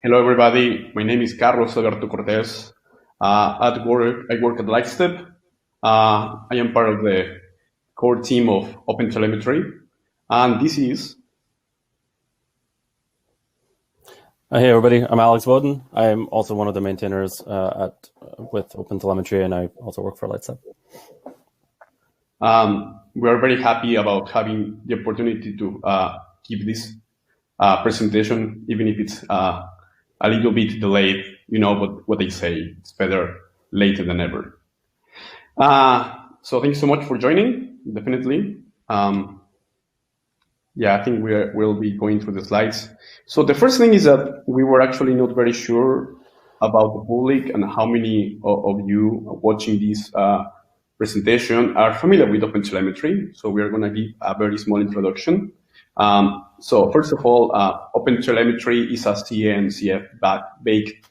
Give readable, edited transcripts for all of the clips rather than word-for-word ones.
Hello, everybody. My name is Carlos Alberto Cortez. At work, I work at LightStep. I am part of the core team of OpenTelemetry, and this is... Hey, everybody. I'm Alex Boten. I'm also one of the maintainers with OpenTelemetry, and I also work for LightStep. We are very happy about having the opportunity to give this presentation, even if it's a little bit delayed. You know what they say, it's better later than ever. So thanks so much for joining, definitely. Yeah, I think we'll be going through the slides. So the first thing is that we were actually not very sure about the public and how many of you watching this presentation are familiar with OpenTelemetry. So we are going to give a very small introduction. So first of all, OpenTelemetry is a CNCF-baked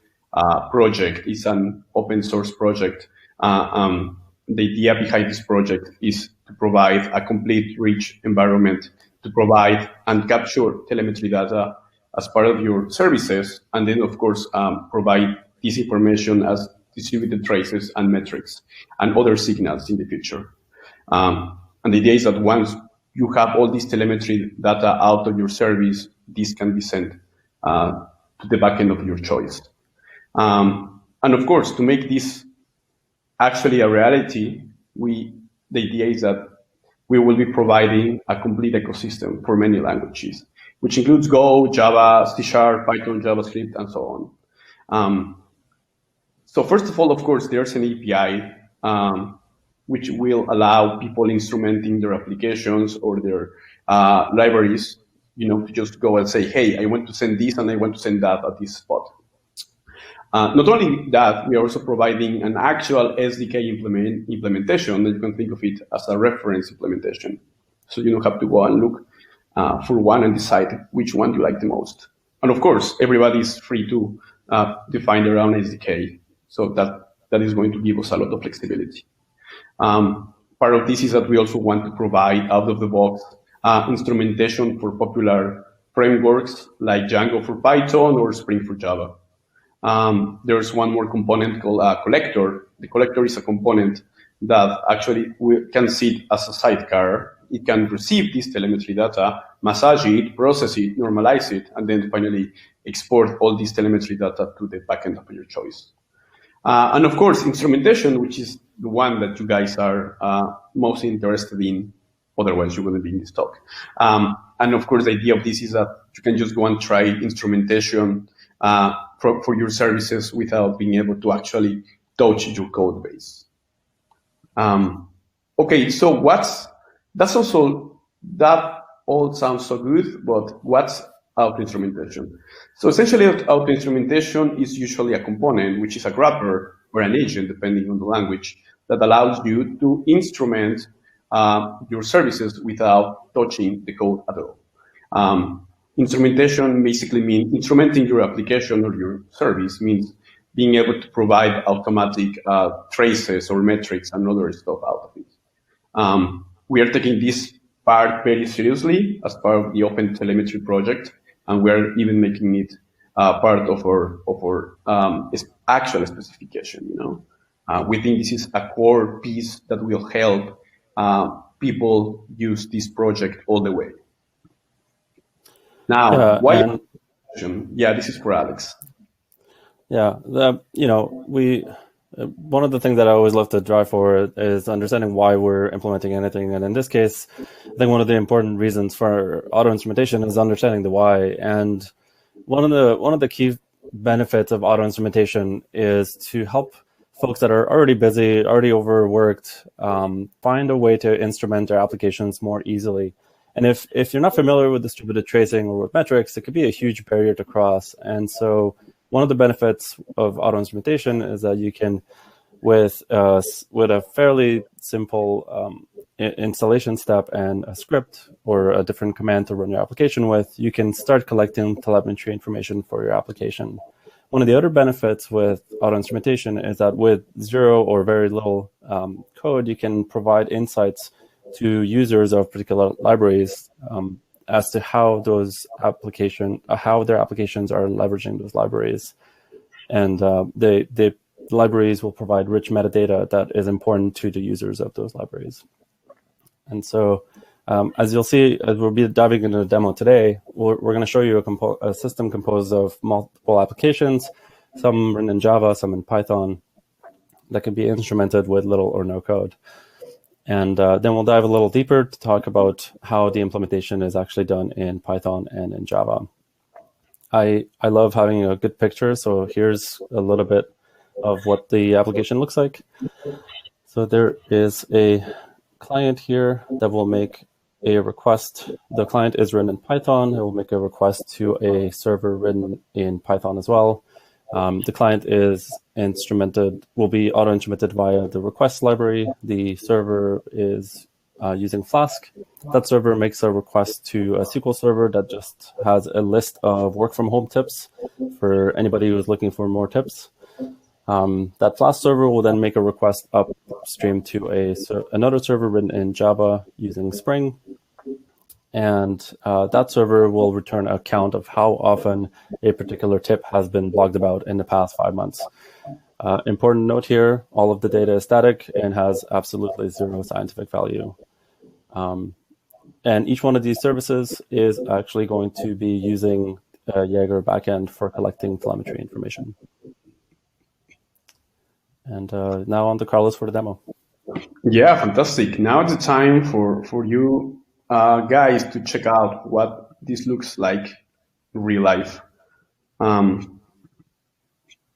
project. It's an open source project. The idea behind this project is to provide a complete, rich environment to provide and capture telemetry data as part of your services, and then, of course, provide this information as distributed traces and metrics and other signals in the future. And the idea is that once you have all this telemetry data out of your service, this can be sent to the backend of your choice. And of course, to make this actually a reality, the idea is that we will be providing a complete ecosystem for many languages, which includes Go, Java, C#, Python, JavaScript, and so on. So first of all, of course, there's an API which will allow people instrumenting their applications or their libraries, to just go and say, hey, I want to send this and I want to send that at this spot. Not only that, we are also providing an actual SDK implementation, and you can think of it as a reference implementation. So you don't have to go and look for one and decide which one you like the most. And of course, everybody is free to define their own SDK. So that is going to give us a lot of flexibility. Part of this is that we also want to provide out-of-the-box instrumentation for popular frameworks like Django for Python or Spring for Java. There's one more component called a collector. The collector is a component that actually can sit as a sidecar. It can receive this telemetry data, massage it, process it, normalize it, and then finally export all this telemetry data to the backend of your choice. And of course, instrumentation, which is the one that you guys are most interested in. Otherwise, you wouldn't be in this talk. And of course, the idea of this is that you can just go and try instrumentation for your services without being able to actually touch your code base. Okay, so that all sounds so good, but what's auto-instrumentation? So essentially, auto-instrumentation is usually a component, which is a wrapper or an agent, depending on the language, that allows you to instrument your services without touching the code at all. Instrumentation basically means instrumenting your application or your service means being able to provide automatic traces or metrics and other stuff out of it. We are taking this part very seriously as part of the OpenTelemetry project, and we're even making it part of our actual specification. We think this is a core piece that will help people use this project all the way. Now, why? Yeah, this is for Alex. Yeah, one of the things that I always love to drive for is understanding why we're implementing anything. And in this case, I think one of the important reasons for auto-instrumentation is understanding the why. And one of the key benefits of auto-instrumentation is to help folks that are already busy, already overworked, find a way to instrument their applications more easily. And if you're not familiar with distributed tracing or with metrics, it could be a huge barrier to cross. And so one of the benefits of auto-instrumentation is that you can, with a fairly simple installation step and a script or a different command to run your application with, you can start collecting telemetry information for your application. One of the other benefits with auto-instrumentation is that with zero or very little code, you can provide insights to users of particular libraries as to how those how their applications are leveraging those libraries. And the libraries will provide rich metadata that is important to the users of those libraries. And so, as you'll see, as we'll be diving into the demo today, we're going to show you a system composed of multiple applications, some written in Java, some in Python, that can be instrumented with little or no code. And then we'll dive a little deeper to talk about how the implementation is actually done in Python and in Java. I love having a good picture, so here's a little bit of what the application looks like. So there is a client here that will make a request. The client is written in Python. It will make a request to a server written in Python as well. The client will be auto-instrumented via the request library. The server is using Flask. That server makes a request to a SQL server that just has a list of work-from-home tips for anybody who's looking for more tips. That Flask server will then make a request upstream to another server written in Java using Spring. And that server will return a count of how often a particular tip has been blogged about in the past 5 months. Important note here, all of the data is static and has absolutely zero scientific value. And each one of these services is actually going to be using a Jaeger backend for collecting telemetry information. And now on to Carlos for the demo. Yeah, fantastic. Now it's the time for you guys to check out what this looks like in real life.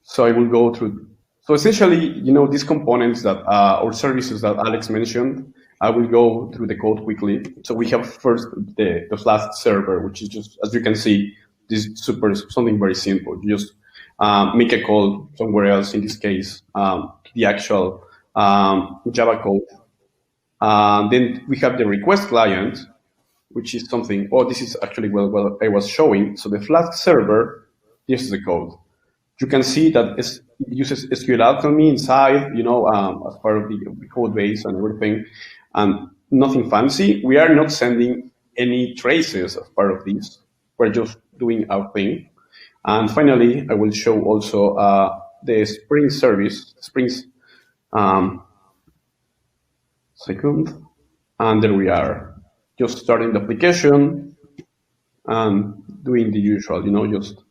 So I will go through. So essentially, these components that or services that Alex mentioned, I will go through the code quickly. So we have first the Flask server, which is just, as you can see, this is something very simple. You just make a call somewhere else, in this case, the actual Java code. Then we have the request client, which is something, this is actually what I was showing. So the Flask server, this is the code. You can see that it uses SQL Alchemy inside, as part of the code base and everything, and nothing fancy. We are not sending any traces as part of this. We're just doing our thing. And finally, I will show also the Spring service, Spring's second. And there we are, just starting the application and doing the usual, just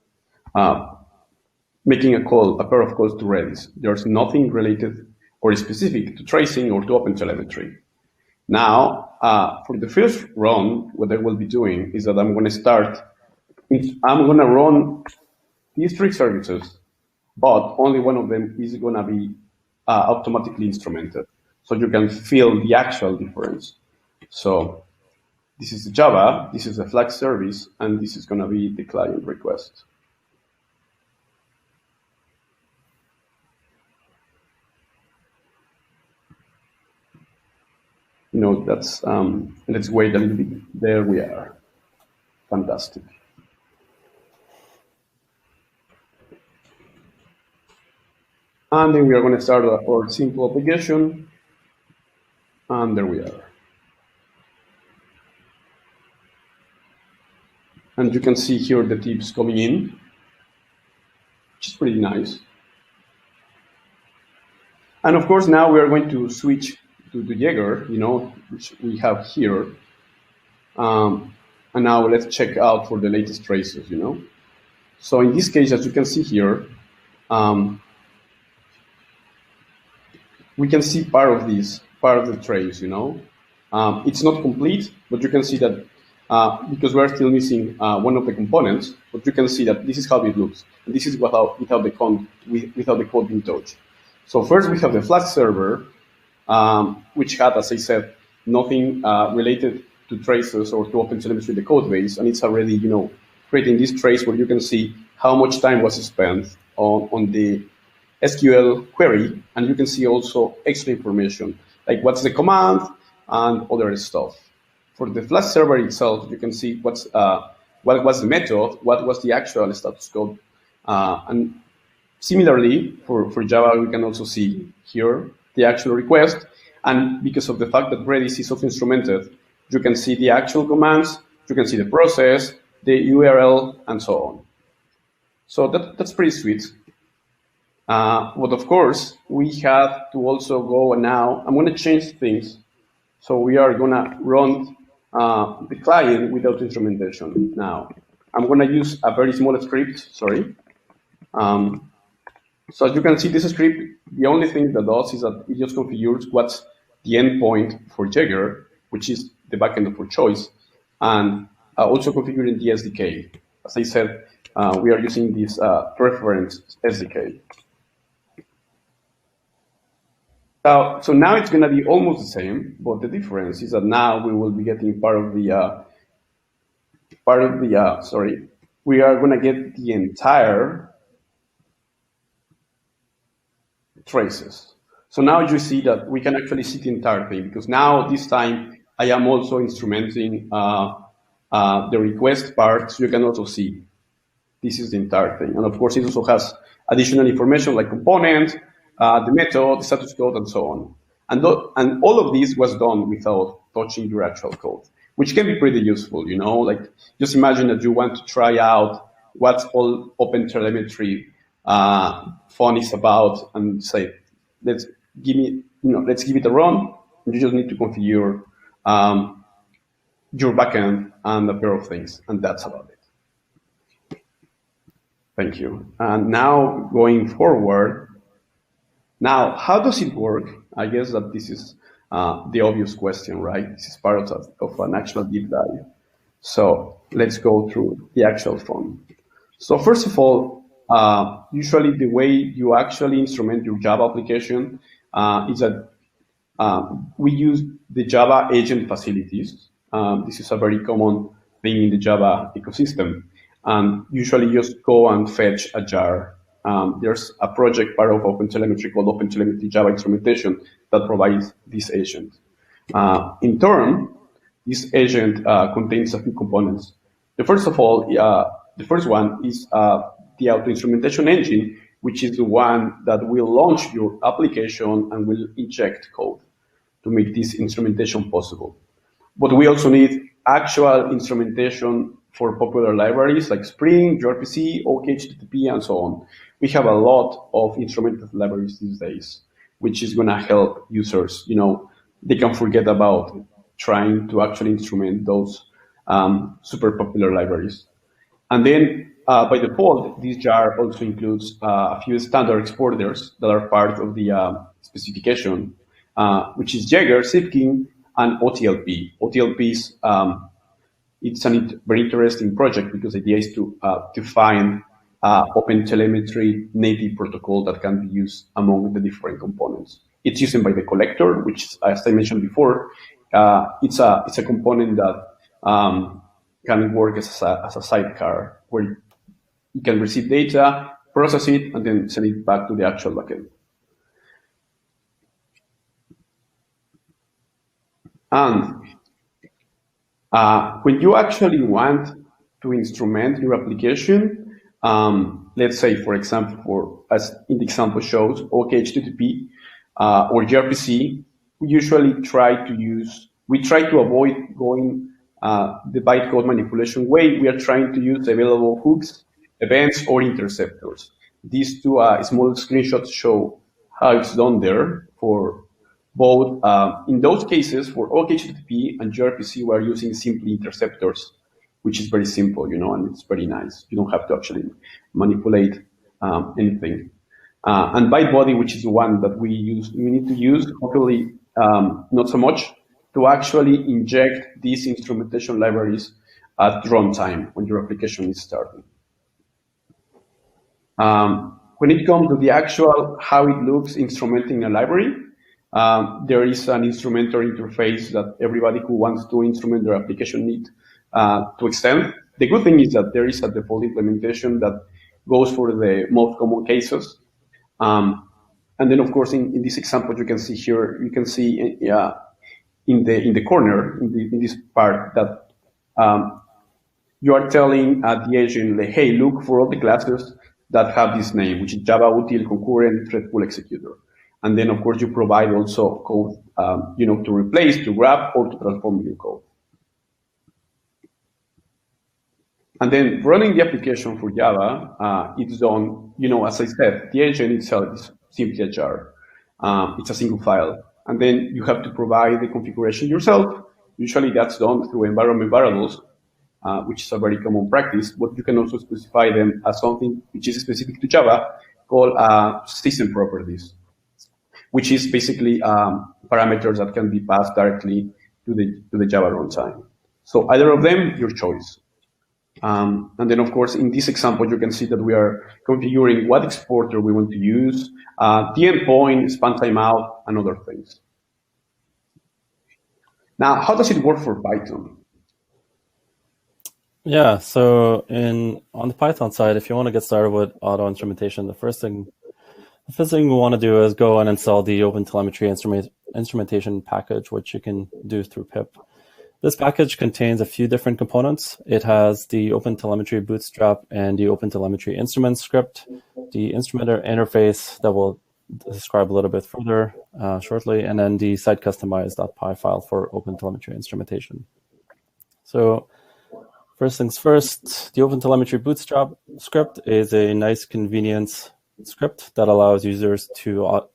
making a pair of calls to Redis. There's nothing related or specific to tracing or to OpenTelemetry. Now, for the first run, what I will be doing is that I'm going to run these three services, but only one of them is going to be automatically instrumented. So you can feel the actual difference. So this is Java, this is a Flask service, and this is going to be the client request. That's, let's wait a little bit. There we are. Fantastic. And then we are going to start our simple application. And there we are. And you can see here the tips coming in, which is pretty nice. And of course, now we are going to switch to the Jaeger, which we have here. And now let's check out for the latest traces, So in this case, as you can see here, we can see part of the trace, It's not complete, but you can see that because we're still missing one of the components, but you can see that this is how it looks. And this is without the code being touched. So first we have the Flask server, which had, as I said, nothing related to traces or to OpenTelemetry, the code base, and it's already, creating this trace where you can see how much time was spent on the SQL query, and you can see also extra information, like what's the command and other stuff. For the Flask server itself, you can see what was the method, what was the actual status code, and similarly for Java, we can also see here the actual request, and because of the fact that Redis is auto-instrumented, you can see the actual commands, You can see the process, the URL, and so on. So that's pretty sweet. But of course, we have to also go now. I'm going to change things. So we are going to run the client without instrumentation now. I'm going to use a very small script, sorry. So as you can see, this script, the only thing that does is that it just configures what's the endpoint for Jaeger, which is the backend of our choice, and also configuring the SDK. As I said, we are using this reference SDK. So now it's going to be almost the same, but the difference is that now we will be getting we are going to get the entire traces. So now you see that we can actually see the entire thing, because now this time I am also instrumenting the request part, so you can also see this is the entire thing. And of course, it also has additional information like component, the method, the status code, and so on. And all of this was done without touching your actual code, which can be pretty useful, you know, like just imagine that you want to try out what all OpenTelemetry fun is about and say, let's give it a run. You just need to configure your backend and a pair of things, and that's about it. Thank you. And now going forward, now, how does it work? I guess that this is the obvious question, right? This is part of an actual deep dive. So let's go through the actual fun. So first of all, usually the way you actually instrument your Java application is that we use the Java agent facilities. This is a very common thing in the Java ecosystem. And usually just go and fetch a jar. There's a project part of OpenTelemetry called OpenTelemetry Java Instrumentation that provides this agent. In turn, this agent contains a few components. The first one is the auto-instrumentation engine, which is the one that will launch your application and will inject code to make this instrumentation possible. But we also need actual instrumentation for popular libraries like Spring, gRPC, OKHTTP, and so on. We have a lot of instrumented libraries these days, which is going to help users. You know, they can forget about trying to actually instrument those super popular libraries. And then by default, this jar also includes a few standard exporters that are part of the specification, which is Jaeger, Zipkin, and OTLP. OTLP is it's a very interesting project because the idea is to find OpenTelemetry native protocol that can be used among the different components. It's used by the collector, which, as I mentioned before, it's a component that can work as a sidecar where you can receive data, process it, and then send it back to the actual backend. And when you actually want to instrument your application, let's say, for example, as in the example shows, OKHTTP or gRPC, we try to avoid going the bytecode manipulation way. We are trying to use available hooks, events, or interceptors. These two small screenshots show how it's done there for both. In those cases, for OKHTTP and gRPC, we are using simply interceptors, which is very simple, and it's very nice. You don't have to actually manipulate anything. And bytebody, which is the one that we need to use, hopefully not so much, to actually inject these instrumentation libraries at runtime when your application is starting. When it comes to the actual how it looks instrumenting a library, there is an instrumenter interface that everybody who wants to instrument their application needs to extend. The good thing is that there is a default implementation that goes for the most common cases. And then, of course, in this example, you can see here, you can see in the corner, in this part, that you are telling the agent, like, hey, look for all the classes that have this name, which is Java util concurrent threadful executor. And then, of course, you provide also code, to replace, to grab, or to transform your code. And then running the application for Java, it's done, as I said, the agent itself is simply a jar. It's a single file. And then you have to provide the configuration yourself. Usually that's done through environment variables, which is a very common practice, but you can also specify them as something which is specific to Java called system properties, which is basically parameters that can be passed directly to the Java runtime. So either of them, your choice. And then, of course, in this example, you can see that we are configuring what exporter we want to use, the endpoint, span timeout, and other things. Now, how does it work for Python? Yeah, so on the Python side, if you want to get started with auto instrumentation, the first thing we want to do is go and install the OpenTelemetry instrumentation package, which you can do through pip. This package contains a few different components. It has the OpenTelemetry bootstrap and the OpenTelemetry instrument script, the instrumenter interface that we'll describe a little bit further shortly, and then the site customize.py file for OpenTelemetry instrumentation. So first things first, the OpenTelemetry bootstrap script is a nice convenience script that allows users to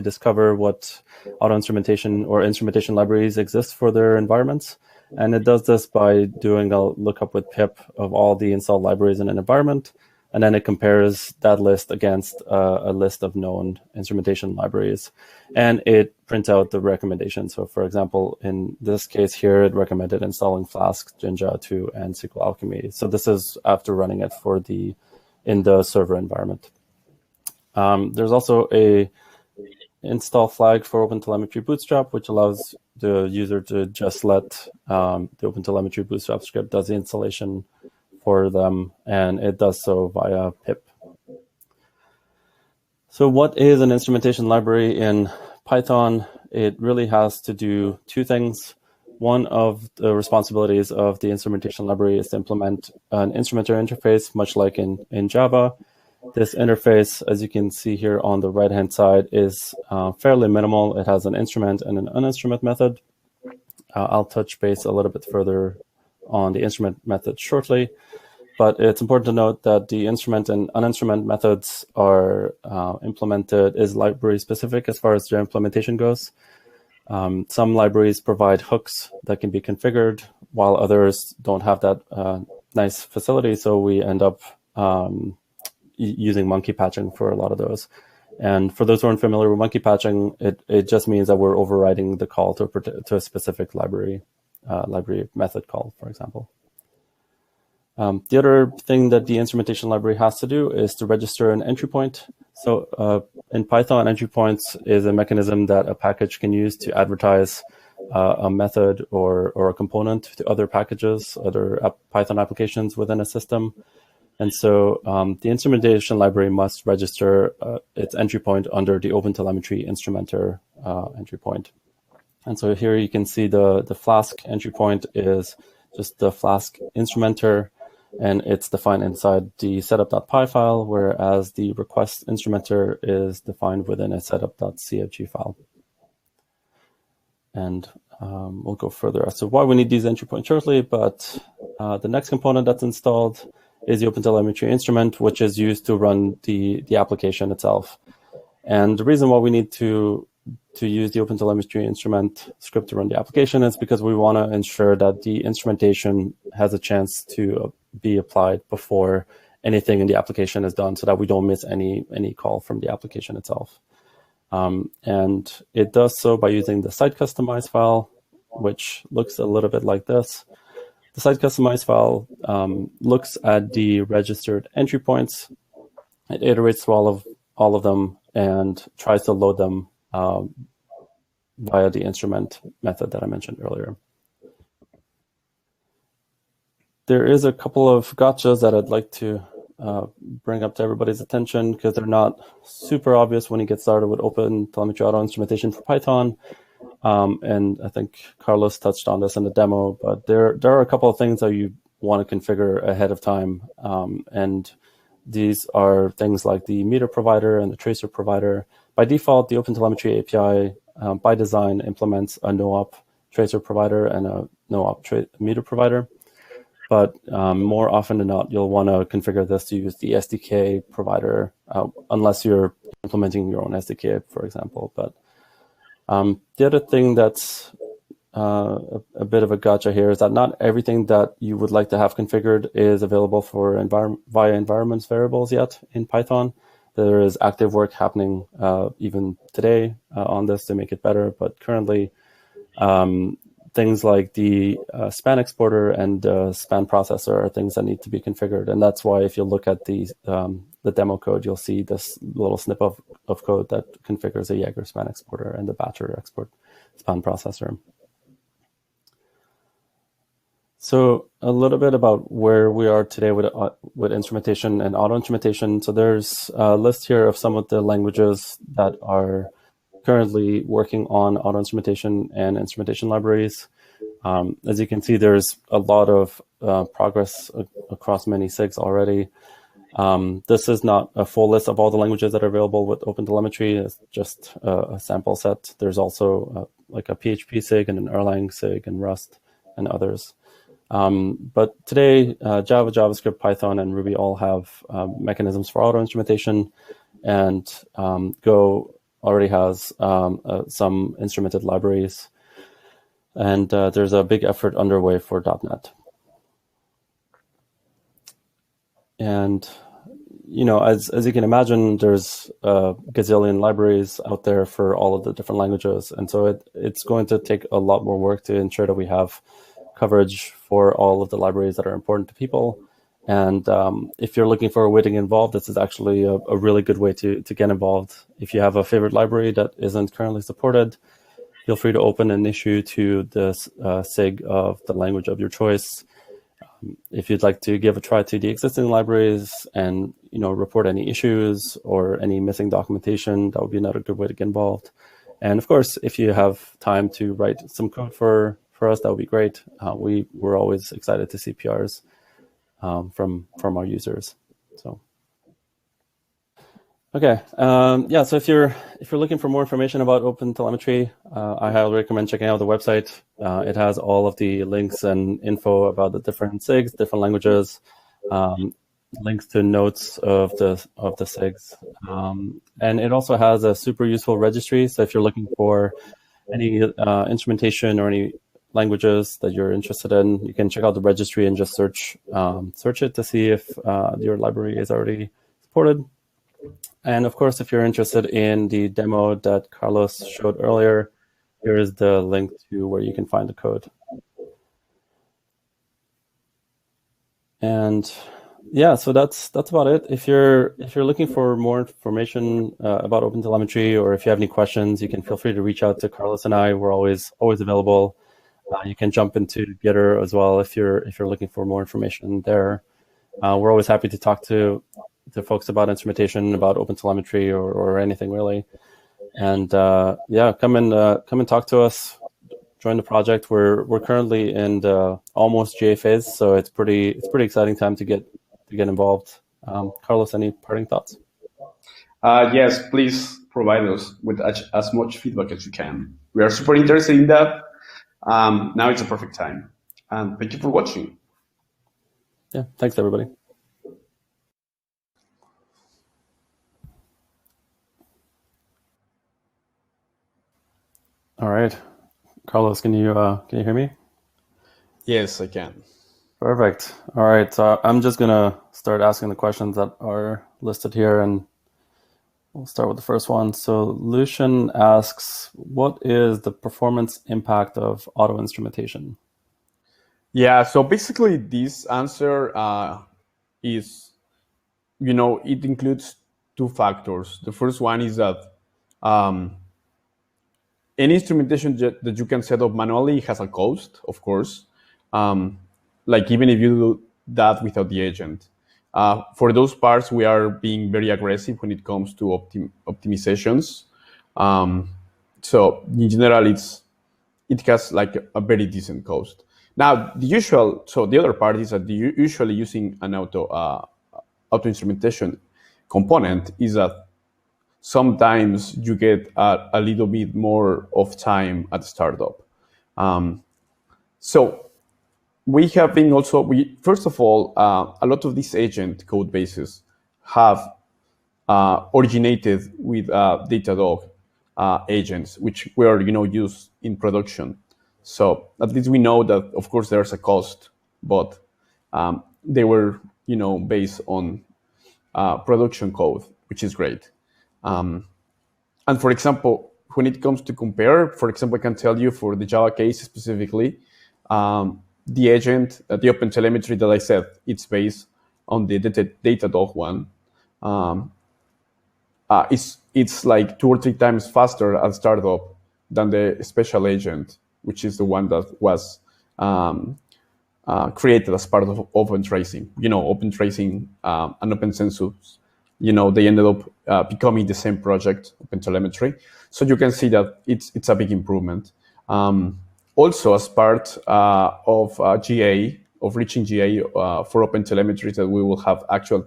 discover what auto instrumentation or instrumentation libraries exist for their environments. And it does this by doing a lookup with pip of all the installed libraries in an environment. And then it compares that list against a list of known instrumentation libraries. And it prints out the recommendation. So for example, in this case here, it recommended installing Flask, Jinja 2, and SQL Alchemy. So this is after running it in the server environment. There's also a install flag for OpenTelemetry Bootstrap, which allows the user to just let the OpenTelemetry Bootstrap script does the installation for them, and it does so via pip. So what is an instrumentation library in Python? It really has to do two things. One of the responsibilities of the instrumentation library is to implement an instrumenter interface, much like in Java. This interface, as you can see here on the right-hand side, is fairly minimal. It has an instrument and an uninstrument method. I'll touch base a little bit further on the instrument method shortly, but it's important to note that the instrument and uninstrument methods are implemented as library-specific as far as their implementation goes. Some libraries provide hooks that can be configured, while others don't have that nice facility, so we end up using monkey patching for a lot of those. And for those who aren't familiar with monkey patching, it just means that we're overriding the call to a specific library method call, for example. The other thing that the instrumentation library has to do is to register an entry point. So in Python, entry points is a mechanism that a package can use to advertise a method or a component to other packages, other Python applications within a system. And so the instrumentation library must register its entry point under the OpenTelemetry instrumenter entry point. And so here you can see the Flask entry point is just the Flask instrumenter, and it's defined inside the setup.py file, whereas the request instrumenter is defined within a setup.cfg file. And we'll go further as to why we need these entry points shortly, but the next component that's installed is the OpenTelemetry instrument, which is used to run the application itself. And the reason why we need to use the OpenTelemetry instrument script to run the application is because we want to ensure that the instrumentation has a chance to be applied before anything in the application is done, so that we don't miss any call from the application itself. And it does so by using the site customize file, which looks a little bit like this. The site customize file looks at the registered entry points. It iterates through all of them and tries to load them via the instrument method that I mentioned earlier. There is a couple of gotchas that I'd like to bring up to everybody's attention, because they're not super obvious when you get started with OpenTelemetry Auto-Instrumentation for Python. And I think Carlos touched on this in the demo, but there are a couple of things that you want to configure ahead of time. And these are things like the meter provider and the tracer provider. By default, the OpenTelemetry API by design implements a no-op tracer provider and a no-op meter provider. but more often than not, you'll want to configure this to use the SDK provider, unless you're implementing your own SDK, for example. But the other thing that's a bit of a gotcha here is that not everything that you would like to have configured is available for via environments variables yet in Python. There is active work happening even today on this to make it better, but currently things like the span exporter and span processor are things that need to be configured. And that's why if you look at the demo code, you'll see this little snip of code that configures a Jaeger span exporter and the batcher export span processor. So a little bit about where we are today with instrumentation and auto-instrumentation. So there's a list here of some of the languages that are currently working on auto-instrumentation and instrumentation libraries. As you can see, there's a lot of progress across many SIGs already. This is not a full list of all the languages that are available with OpenTelemetry. It's just a sample set. There's also like a PHP SIG and an Erlang SIG and Rust and others. But today, Java, JavaScript, Python, and Ruby all have mechanisms for auto-instrumentation, and Go already has some instrumented libraries. And there's a big effort underway for .NET. And as you can imagine, there's a gazillion libraries out there for all of the different languages, and so it's going to take a lot more work to ensure that we have coverage for all of the libraries that are important to people. And if you're looking for a way to get involved, this is actually a really good way to get involved. If you have a favorite library that isn't currently supported, feel free to open an issue to this SIG of the language of your choice. If you'd like to give a try to the existing libraries and report any issues or any missing documentation, that would be another good way to get involved. And of course, if you have time to write some code for us, that would be great. We're always excited to see PRs from our users. So, okay, so if you're looking for more information about OpenTelemetry, I highly recommend checking out the website. It has all of the links and info about the different SIGs, different languages, links to notes of the SIGs, and it also has a super useful registry. So if you're looking for any instrumentation or any languages that you're interested in, you can check out the registry and just search it to see if your library is already supported. And of course, if you're interested in the demo that Carlos showed earlier, here is the link to where you can find the code. And yeah, so that's about it. If you're looking for more information about OpenTelemetry, or if you have any questions, you can feel free to reach out to Carlos and I. We're always available. You can jump into Gitter as well if you're looking for more information there. We're always happy to talk to folks about instrumentation, about OpenTelemetry, or anything really. And come and talk to us. Join the project. We're currently in the almost GA phase, so it's pretty exciting time to get involved. Carlos, any parting thoughts? Yes, please provide us with as much feedback as you can. We are super interested in that. Now it's a perfect time. And thank you for watching. Yeah, thanks everybody. All right, Carlos, can you hear me? Yes, I can. Perfect. All right, so I'm just gonna start asking the questions that are listed here, and we'll start with the first one. So Lucian asks, what is the performance impact of auto-instrumentation? Yeah, so basically this answer is, it includes two factors. The first one is that any instrumentation that you can set up manually has a cost, of course. Like even if you do that without the agent. For those parts, we are being very aggressive when it comes to optimizations. So in general, it has like a very decent cost. Now, the other part is that usually using an auto instrumentation component is that sometimes you get a little bit more of time at startup. So we have been also, first of all, a lot of these agent code bases have originated with Datadog agents, which were used in production. So at least we know that, of course, there's a cost, but they were based on production code, which is great. And for example, when it comes to compare, for example, I can tell you for the Java case specifically, the agent, the OpenTelemetry that I said, it's based on the Datadog one. It's like 2 or 3 times faster at startup than the special agent, which is the one that was created as part of OpenTracing. OpenTracing and OpenCensus, they ended up becoming the same project, OpenTelemetry. So you can see that it's a big improvement. Also, as part of GA, of reaching GA for OpenTelemetry, that we will have actual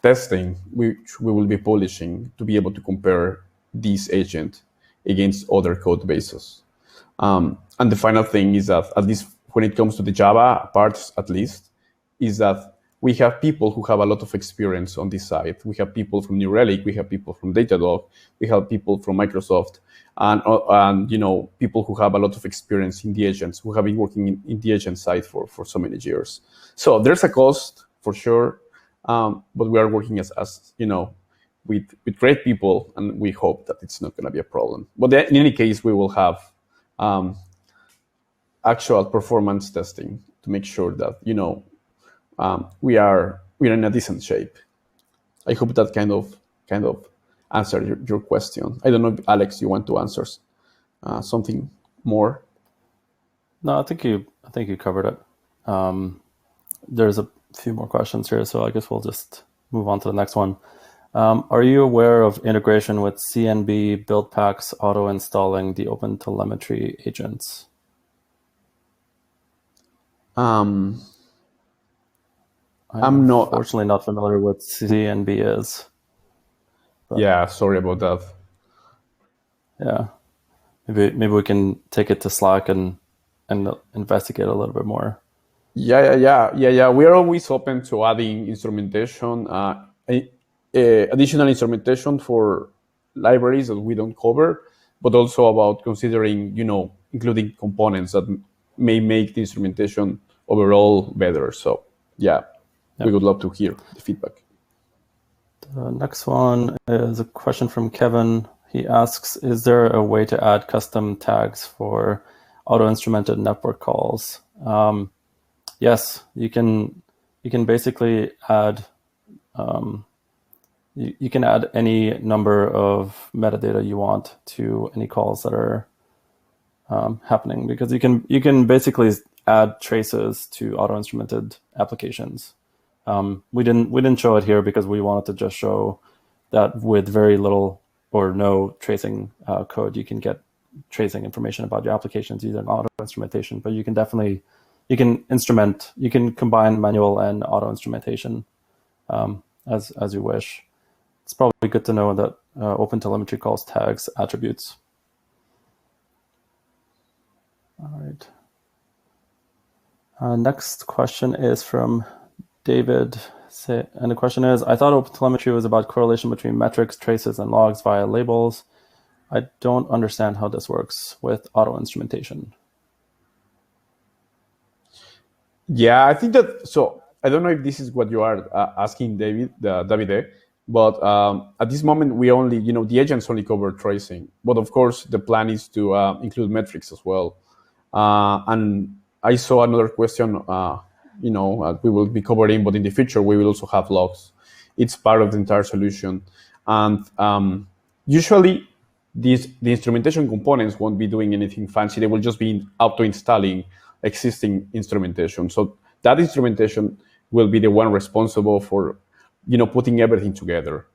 testing, which we will be publishing to be able to compare this agent against other code bases. And the final thing is that, at least when it comes to the Java parts, at least, is that we have people who have a lot of experience on this side. We have people from New Relic, we have people from Datadog, we have people from Microsoft, and people who have a lot of experience in the agents, who have been working in the agent side for so many years. So there's a cost for sure, but we are working as with great people, and we hope that it's not going to be a problem. But in any case, we will have actual performance testing to make sure that we're in a decent shape. I hope that kind of answered your question. I don't know if, Alex, you want to answer something more. No, I think you covered it. There's a few more questions here, so I guess we'll just move on to the next one. Are you aware of integration with CNB build packs auto installing the OpenTelemetry agents? I'm unfortunately not familiar with CNB is. But yeah, sorry about that. Yeah, maybe we can take it to Slack and investigate a little bit more. Yeah. We are always open to adding instrumentation, additional instrumentation for libraries that we don't cover, but also about considering, including components that may make the instrumentation overall better. So yeah. We would love to hear the feedback. The next one is a question from Kevin. He asks, is there a way to add custom tags for auto-instrumented network calls? Yes, you can basically add you can add any number of metadata you want to any calls that are happening, because you can basically add traces to auto-instrumented applications. We didn't show it here because we wanted to just show that with very little or no tracing code, you can get tracing information about your applications using auto instrumentation. But you can combine manual and auto instrumentation as you wish. It's probably good to know that OpenTelemetry calls tags attributes. All right. Next question is from David, and the question is, I thought OpenTelemetry was about correlation between metrics, traces, and logs via labels. I don't understand how this works with auto instrumentation. Yeah, I think that, so I don't know if this is what you are asking, Davide, but at this moment, we only, the agents only cover tracing. But of course, the plan is to include metrics as well. And I saw another question, we will be covering, but in the future, we will also have logs. It's part of the entire solution. And usually, the instrumentation components won't be doing anything fancy. They will just be auto-installing existing instrumentation. So that instrumentation will be the one responsible for, putting everything together.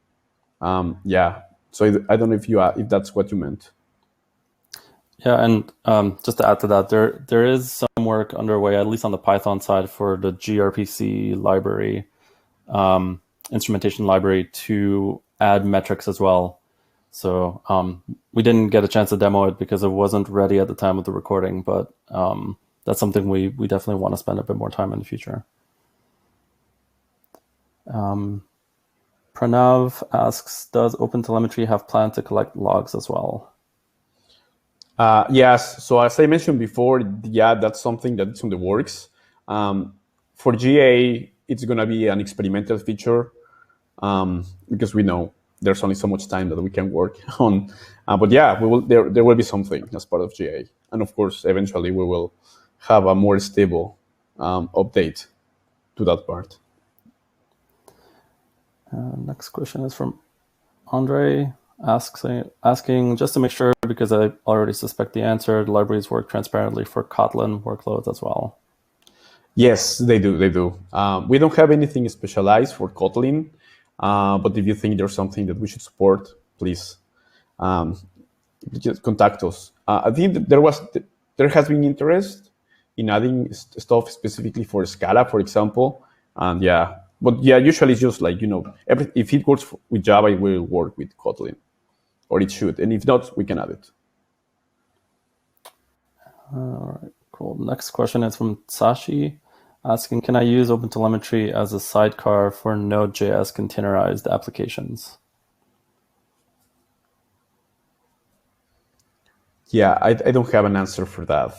Yeah. So I don't know if that's what you meant. Yeah, and just to add to that, there is some work underway, at least on the Python side, for the gRPC library, instrumentation library, to add metrics as well. So we didn't get a chance to demo it because it wasn't ready at the time of the recording, but that's something we definitely want to spend a bit more time in the future. Pranav asks, does OpenTelemetry have plan to collect logs as well? Yes. So as I mentioned before, yeah, that's something that's in the works. For GA, it's going to be an experimental feature because we know there's only so much time that we can work on. But yeah, we will. There will be something as part of GA, and of course, eventually we will have a more stable update to that part. Next question is from Andre, asking just to make sure, because I already suspect the answer, the libraries work transparently for Kotlin workloads as well. Yes, they do. They do. We don't have anything specialized for Kotlin, but if you think there's something that we should support, please just contact us. I think that there has been interest in adding stuff specifically for Scala, for example, and yeah. But yeah, usually it's just like if it works with Java, it will work with Kotlin, or it should, and if not, we can add it. All right, cool. Next question is from Sashi, asking, can I use OpenTelemetry as a sidecar for Node.js containerized applications? Yeah, I don't have an answer for that.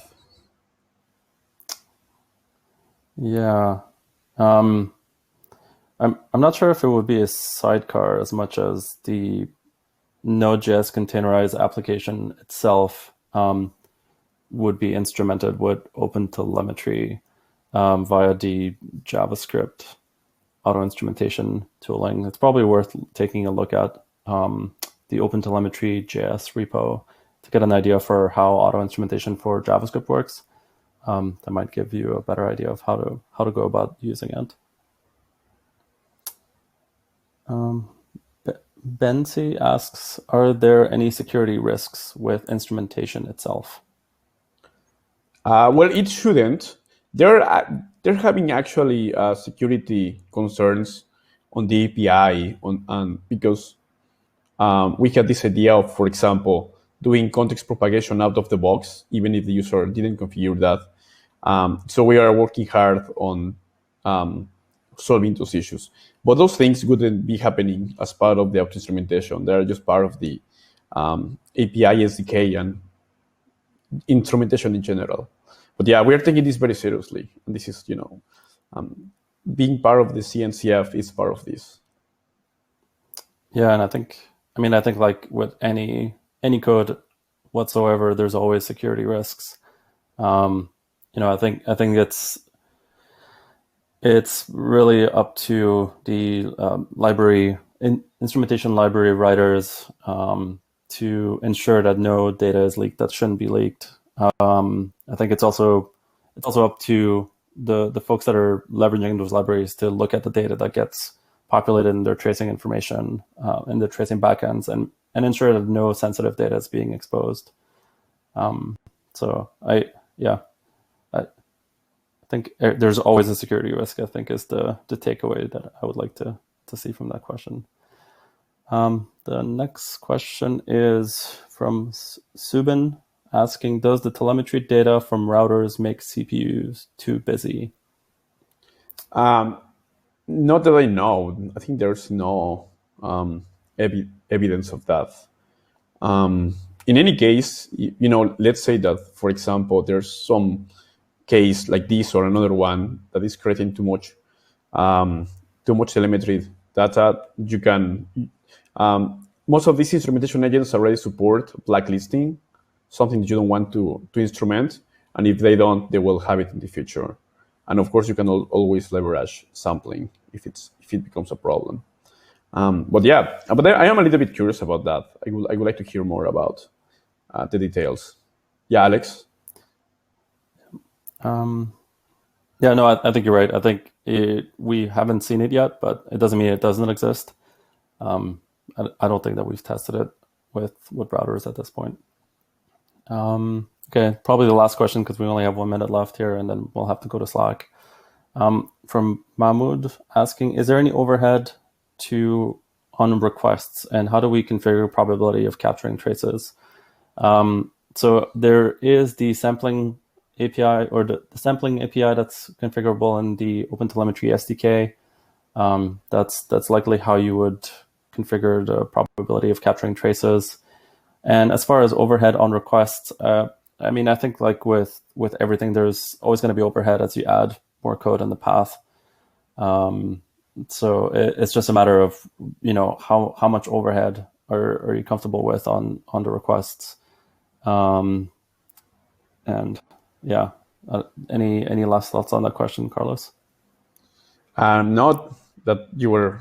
Yeah. I'm not sure if it would be a sidecar as much as the Node.js containerized application itself would be instrumented with OpenTelemetry via the JavaScript auto-instrumentation tooling. It's probably worth taking a look at the OpenTelemetry JS repo to get an idea for how auto-instrumentation for JavaScript works. That might give you a better idea of how to go about using it. Bensi asks, are there any security risks with instrumentation itself? Well, it shouldn't. They're having actually security concerns on the API because we had this idea of, for example, doing context propagation out of the box, even if the user didn't configure that. So we are working hard on solving those issues. But those things wouldn't be happening as part of the auto-instrumentation. They're just part of the API SDK and instrumentation in general. But yeah, we are taking this very seriously. And this is, being part of the CNCF is part of this. Yeah, and I think like with any code whatsoever, there's always security risks. I think it's really up to the instrumentation library writers to ensure that no data is leaked that shouldn't be leaked. I think it's also up to the folks that are leveraging those libraries to look at the data that gets populated in their tracing information in the tracing backends and ensure that no sensitive data is being exposed. So I think there's always a security risk, I think, is the takeaway that I would like to see from that question. The next question is from Subin, asking, does the telemetry data from routers make CPUs too busy? Not that I know. I think there's no evidence of that. In any case, let's say that, for example, there's some case like this or another one that is creating too much telemetry data. You can most of these instrumentation agents already support blacklisting, something that you don't want to instrument, and if they don't, they will have it in the future. And of course, you can always leverage sampling if it becomes a problem. But I am a little bit curious about that. I would like to hear more about the details. Yeah, Alex. Yeah, no, I think you're right. I think we haven't seen it yet, but it doesn't mean it doesn't exist. I don't think that we've tested it with routers at this point. Okay, probably the last question, because we only have 1 minute left here, and then we'll have to go to Slack. From Mahmoud, asking, is there any overhead on requests, and how do we configure probability of capturing traces? So there is the sampling API or the sampling API that's configurable in the OpenTelemetry SDK. That's likely how you would configure the probability of capturing traces. And as far as overhead on requests, I mean, I think like with everything, there's always going to be overhead as you add more code in the path. So it's just a matter of, how much overhead are you comfortable with on the requests. And yeah, any last thoughts on that question, Carlos? Not that you were.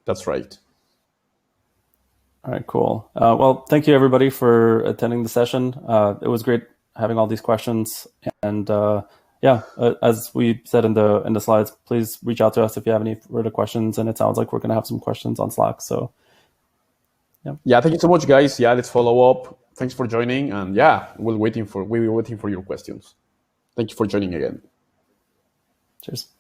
That's right. All right, cool. Well, thank you everybody for attending the session. It was great having all these questions, and as we said in the slides, please reach out to us if you have any further questions. And it sounds like we're going to have some questions on Slack. So, yeah, thank you so much, guys. Yeah, let's follow up. Thanks for joining, and yeah, we'll be waiting for your questions. Thank you for joining again. Cheers.